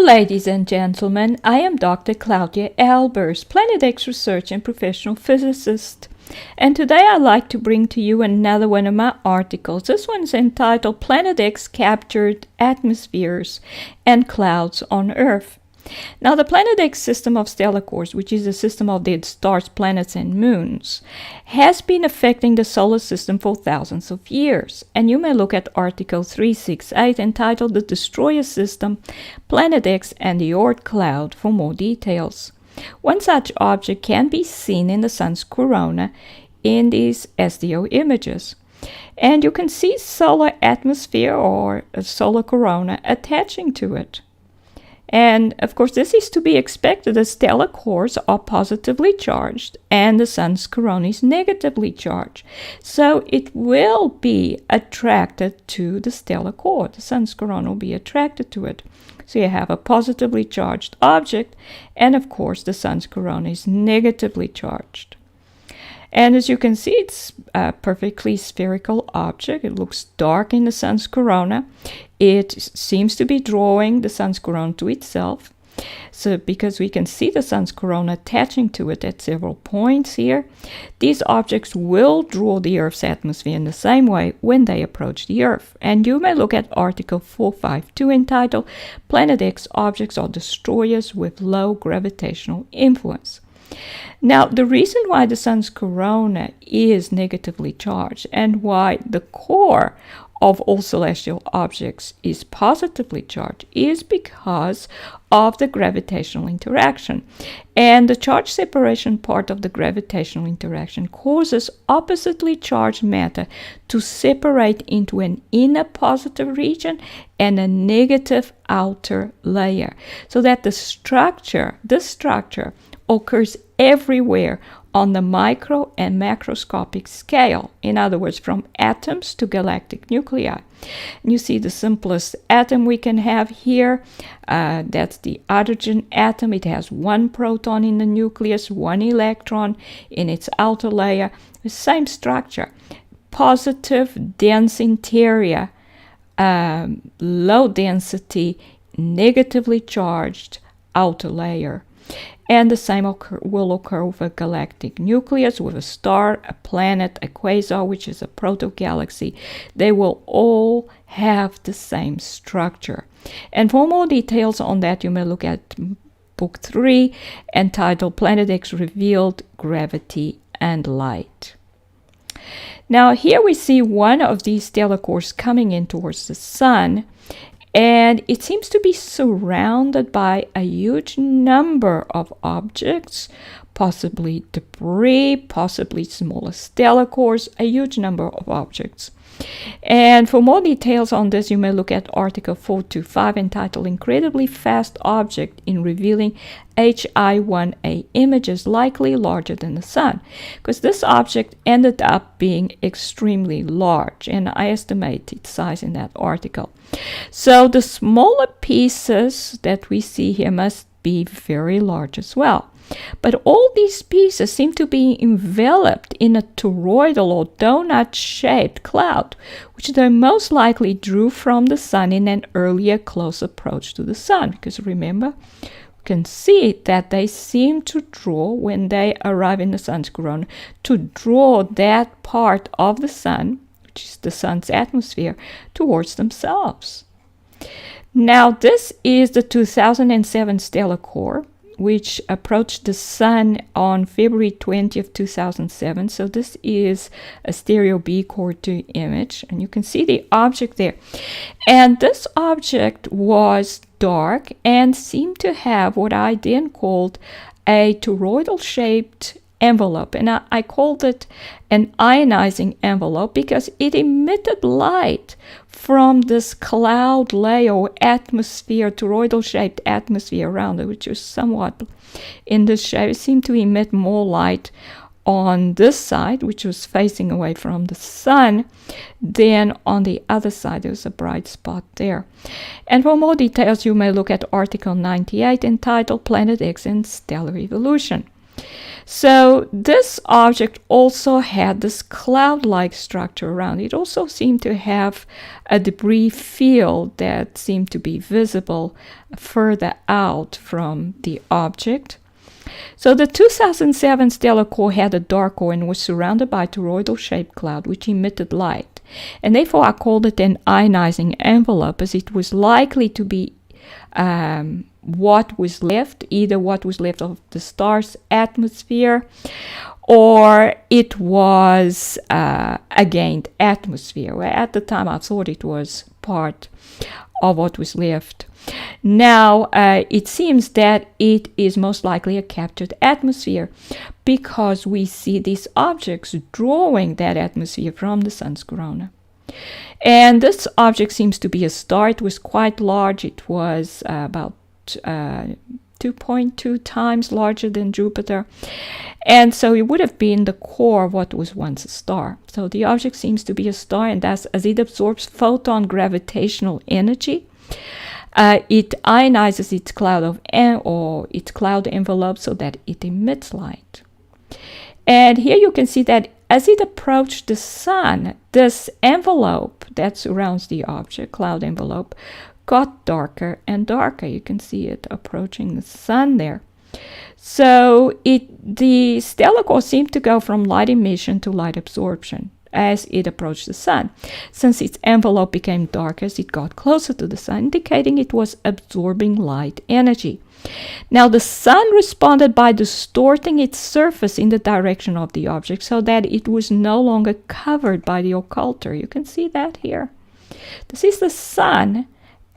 ladies and gentlemen, I am Dr. Claudia Albers, Planet X research and professional physicist. And today I'd like to bring to you another one of my articles. This one's entitled Planet X Captured Atmospheres and Clouds on Earth. Now, the Planet X system of stellar cores, which is a system of dead stars, planets, and moons, has been affecting the solar system for thousands of years. And you may look at Article 368 entitled The Destroyer System, Planet X, and the Oort Cloud for more details. One such object can be seen in the sun's corona in these SDO images. And you can see solar atmosphere or a solar corona attaching to it. And of course, this is to be expected as stellar cores are positively charged and the sun's corona is negatively charged. So it will be attracted to the stellar core. The sun's corona will be attracted to it. So you have a positively charged object, and of course, the sun's corona is negatively charged. And as you can see, it's a perfectly spherical object. It looks dark in the sun's corona. It seems to be drawing the sun's corona to itself. So because we can see the sun's corona attaching to it at several points here, these objects will draw the Earth's atmosphere in the same way when they approach the Earth. And you may look at Article 452 entitled Planet X Objects are Destroyers with Low Gravitational Influence. Now, the reason why the sun's corona is negatively charged and why the core of all celestial objects is positively charged is because of the gravitational interaction. And the charge separation part of the gravitational interaction causes oppositely charged matter to separate into an inner positive region and a negative outer layer, so that this structure occurs everywhere on the micro and macroscopic scale. In other words, from atoms to galactic nuclei. And you see the simplest atom we can have here. That's the hydrogen atom. It has one proton in the nucleus, one electron in its outer layer. The same structure. Positive, dense interior, low density, negatively charged outer layer. And the same will occur with a galactic nucleus, with a star, a planet, a quasar, which is a protogalaxy. They will all have the same structure. And for more details on that, you may look at Book 3, entitled Planet X Revealed Gravity and Light. Now, here we see one of these stellar cores coming in towards the sun. And it seems to be surrounded by a huge number of objects, possibly debris, possibly smaller stellar cores, a huge number of objects. And for more details on this, you may look at Article 425 entitled Incredibly Fast Object in Revealing HI-1A Images Likely Larger than the Sun. Because this object ended up being extremely large, and I estimate its size in that article. So the smaller pieces that we see here must be very large as well. But all these pieces seem to be enveloped in a toroidal or donut-shaped cloud, which they most likely drew from the sun in an earlier close approach to the sun. Because remember, you can see that they seem to draw, when they arrive in the sun's corona, to draw that part of the sun, which is the sun's atmosphere, towards themselves. Now, this is the 2007 stellar core, which approached the sun on February 20th, 2007. So this is a stereo B core 2 image, and you can see the object there. And this object was dark and seemed to have what I then called a toroidal-shaped envelope. And I called it an ionizing envelope because it emitted light from this cloud layer or atmosphere, toroidal-shaped atmosphere around it, which was somewhat in this shape. It seemed to emit more light on this side, which was facing away from the sun, than on the other side. There was a bright spot there. And for more details, you may look at Article 98 entitled Planet X and Stellar Evolution. So this object also had this cloud-like structure around it. It also seemed to have a debris field that seemed to be visible further out from the object. So the 2007 stellar core had a dark core and was surrounded by a toroidal-shaped cloud which emitted light. And therefore I called it an ionizing envelope, as it was likely to be what was left, either what was left of the star's atmosphere, or it was a gained atmosphere. Well, at the time I thought it was part of what was left. Now, it seems that it is most likely a captured atmosphere, because we see these objects drawing that atmosphere from the sun's corona. And this object seems to be a star. It was quite large. It was about 2.2 times larger than Jupiter. And so it would have been the core of what was once a star. So the object seems to be a star, and thus, as it absorbs photon gravitational energy, it ionizes its cloud its cloud envelope so that it emits light. And here you can see that as it approached the sun, this envelope that surrounds the object, cloud envelope, got darker and darker. You can see it approaching the sun there. So the stellar core seemed to go from light emission to light absorption as it approached the sun, since its envelope became darker as it got closer to the sun, indicating it was absorbing light energy. Now the sun responded by distorting its surface in the direction of the object so that it was no longer covered by the occulter. You can see that here. This is the sun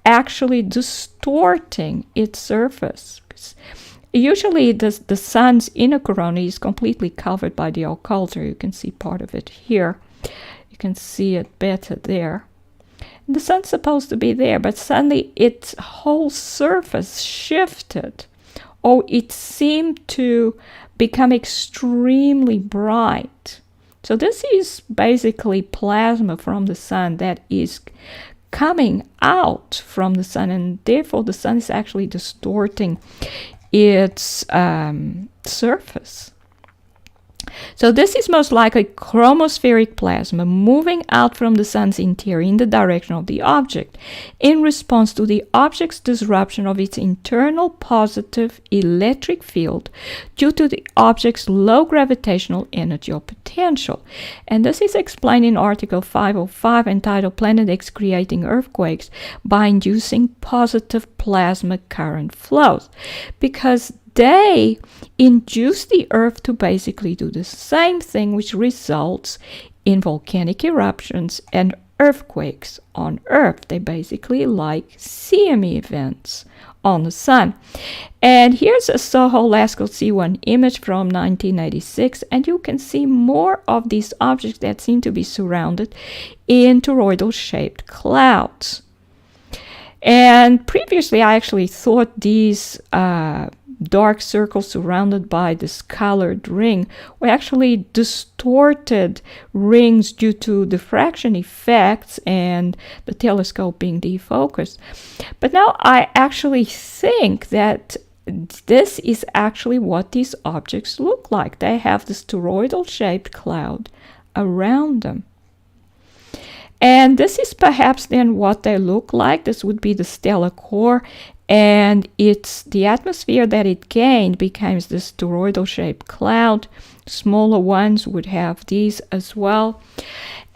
actually distorting its surface. Usually the sun's inner corona is completely covered by the occulter. You can see part of it here. You can see it better there. The sun's supposed to be there, but suddenly its whole surface shifted, or it seemed to become extremely bright. So this is basically plasma from the sun that is coming out from the sun, and therefore the sun is actually distorting its surface. So this is most likely chromospheric plasma moving out from the sun's interior in the direction of the object in response to the object's disruption of its internal positive electric field due to the object's low gravitational energy or potential. And this is explained in Article 505 entitled Planet X Creating Earthquakes by Inducing Positive Plasma Current Flows, because they induce the Earth to basically do the same thing, which results in volcanic eruptions and earthquakes on Earth. They basically like CME events on the sun. And here's a SOHO Lascaux C1 image from 1986, and you can see more of these objects that seem to be surrounded in toroidal-shaped clouds. And previously I actually thought these dark circles surrounded by this colored ring were actually distorted rings due to diffraction effects and the telescope being defocused. But now I actually think that this is actually what these objects look like. They have this toroidal shaped cloud around them. And this is perhaps then what they look like. This would be the stellar core, and it's the atmosphere that it gained becomes this toroidal-shaped cloud. Smaller ones would have these as well.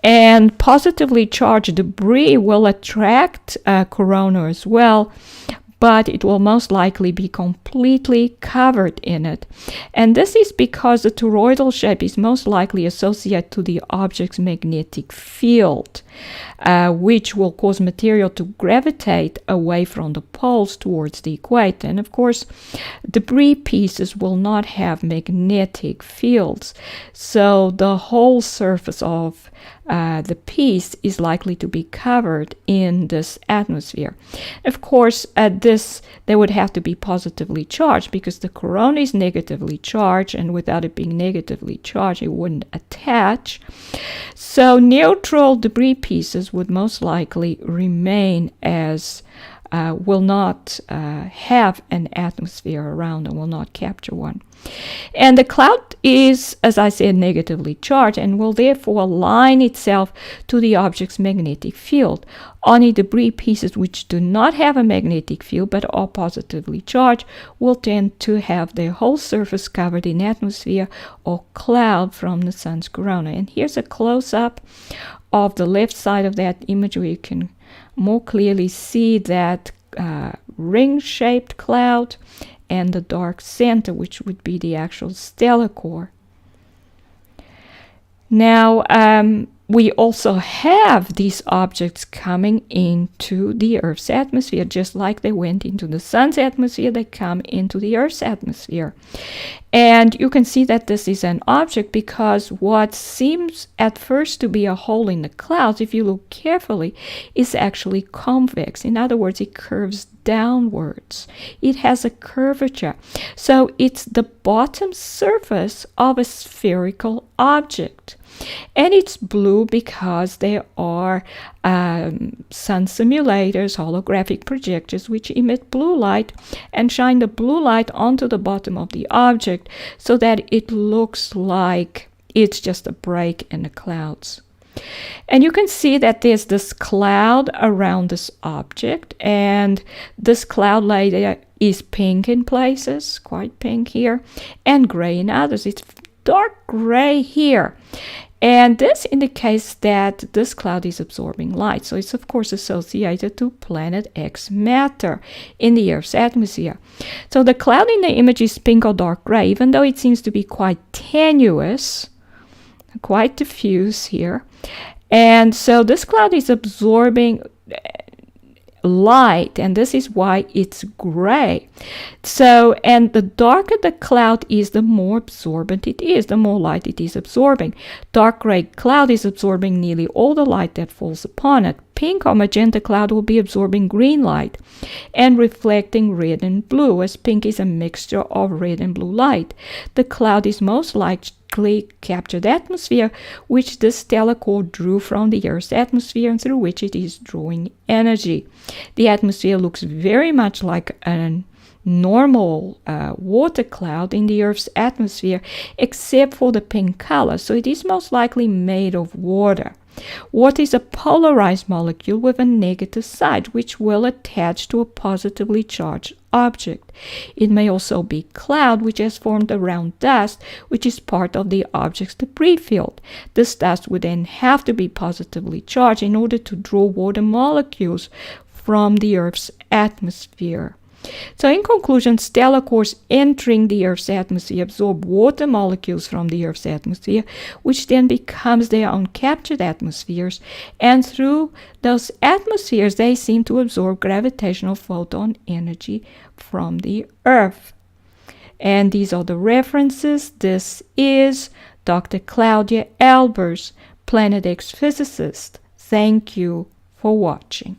And positively charged debris will attract corona as well, but it will most likely be completely covered in it. And this is because the toroidal shape is most likely associated to the object's magnetic field, which will cause material to gravitate away from the poles towards the equator. And of course, debris pieces will not have magnetic fields, so the whole surface of the piece is likely to be covered in this atmosphere. Of course, they would have to be positively charged because the corona is negatively charged, and without it being negatively charged, it wouldn't attach. So neutral debris pieces would most likely remain as will not have an atmosphere around and will not capture one. And the cloud is, as I said, negatively charged and will therefore align itself to the object's magnetic field. Only debris pieces which do not have a magnetic field but are positively charged will tend to have their whole surface covered in atmosphere or cloud from the sun's corona. And here's a close-up of the left side of that image where you can more clearly see that ring-shaped cloud and the dark center, which would be the actual stellar core. Now, we also have these objects coming into the Earth's atmosphere. Just like they went into the sun's atmosphere, they come into the Earth's atmosphere. And you can see that this is an object because what seems at first to be a hole in the clouds, if you look carefully, is actually convex. In other words, it curves downwards. It has a curvature. So it's the bottom surface of a spherical object. And it's blue because there are sun simulators, holographic projectors, which emit blue light and shine the blue light onto the bottom of the object so that it looks like it's just a break in the clouds. And you can see that there's this cloud around this object, and this cloud layer is pink in places, quite pink here, and gray in others. It's dark gray here. And this indicates that this cloud is absorbing light. So it's, of course, associated to planet X matter in the Earth's atmosphere. So the cloud in the image is pink or dark gray, even though it seems to be quite tenuous, quite diffuse here. And so this cloud is absorbing light, and this is why it's gray. So, and the darker the cloud is, the more absorbent it is, the more light it is absorbing. Dark gray cloud is absorbing nearly all the light that falls upon it. Pink or magenta cloud will be absorbing green light and reflecting red and blue, as pink is a mixture of red and blue light. The cloud is most likely captured atmosphere, which the stellar core drew from the Earth's atmosphere and through which it is drawing energy. The atmosphere looks very much like a normal water cloud in the Earth's atmosphere, except for the pink color, so it is most likely made of water. Water is a polarized molecule with a negative side, which will attach to a positively charged object. It may also be cloud, which has formed around dust, which is part of the object's debris field. This dust would then have to be positively charged in order to draw water molecules from the Earth's atmosphere. So in conclusion, stellar cores entering the Earth's atmosphere absorb water molecules from the Earth's atmosphere, which then becomes their own captured atmospheres, and through those atmospheres they seem to absorb gravitational photon energy from the Earth. And these are the references. This is Dr. Claudia Albers, Planet X physicist. Thank you for watching.